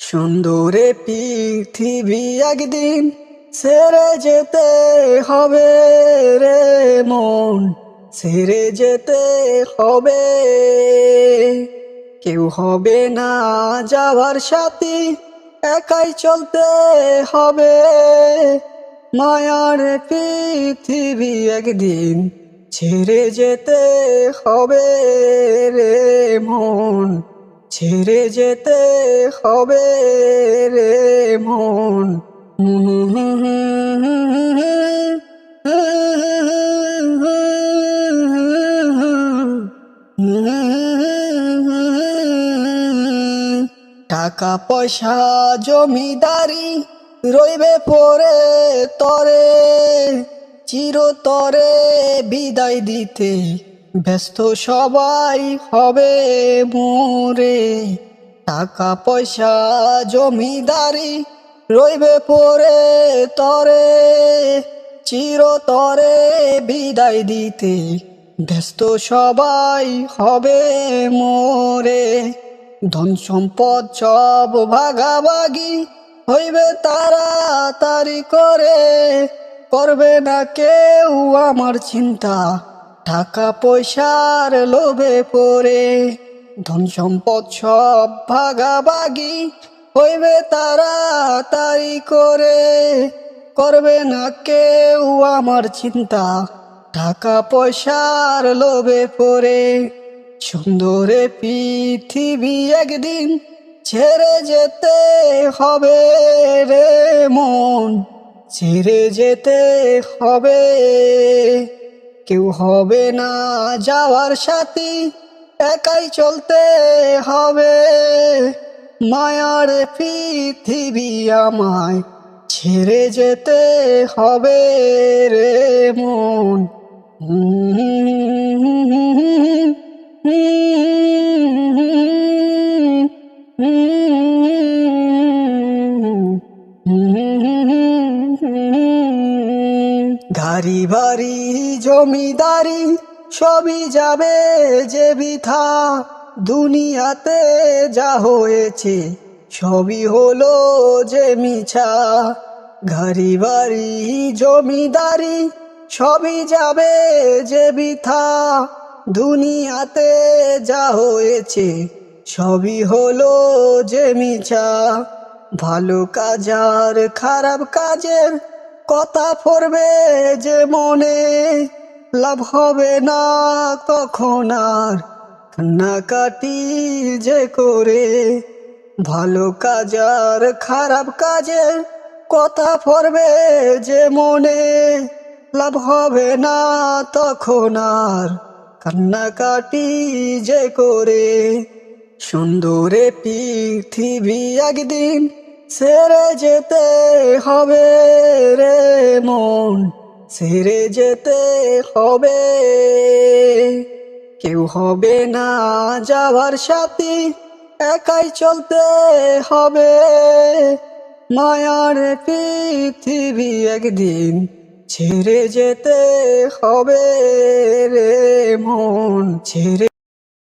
সুন্দরে পৃথিবী একদিন ছেড়ে যেতে হবে রে মন, ছেড়ে যেতে হবে। কেউ হবে না যাওয়ার সাথী, একাই চলতে হবে। মায়ার পৃথিবী একদিন ছেড়ে যেতে হবে রে মন, ছেড়ে যেতে হবে রে মন। টাকা পয়সা জমিদারি রইবে পরে তরে, চিরতরে বিদায় দিতে ব্যস্ত সবাই হবে মোরে। টাকা পয়সা জমিদারি রইবে পরে তরে, চিরতরে বিদায় দিতে ব্যস্ত সবাই হবে মোরে। ধন সম্পদ সব ভাগাভাগি হইবে তাড়াতাড়ি করে, করবে না কেউ আমার চিন্তা টাকা পয়সার লোভে পড়ে। ধন সম্পদ সব ভাগাভাগি হইবে তাড়াতাড়ি করে, করবে না কেউ আমার চিন্তা টাকা পয়সার লোভে পড়ে। সুন্দরে পৃথিবী একদিন ছেড়ে যেতে হবে রে মন, ছেড়ে যেতে হবে। কেউ হবে না যাওয়ার সাথী, একাই চলতে হবে। মায়ার পৃথিবী আমায় ছেড়ে যেতে হবে রে মন। গাড়ি বাড়ি জমিদারি সবই যাবে যে বৃথা, দুনিয়াতে যা হয়েছে সবই হলো যে মিছা। গাড়ি বাড়ি জমিদারি সবই যাবে যে বৃথা, দুনিয়াতে যা হয়েছে সবই হলো যে মিছা। ভালো কাজ আর খারাপ কাজের কথা পড়বে যে মনে, লাভ হবে না তখন আর কান্নাকাটি যে করে। ভালো কাজ আর খারাপ কাজের কথা পড়বে যে মনে, লাভ হবে না তখন আর কান্নাকাটি যে করে। সুন্দরে পৃথিবী একদিন ছেড়ে যেতে হবে রে মন, ছেড়ে যেতে হবে। কেউ হবে না যাওয়ার সাথী, একাই চলতে হবে। মায়ার পৃথিবী একদিন ছেড়ে যেতে হবে রে মন, ছেড়ে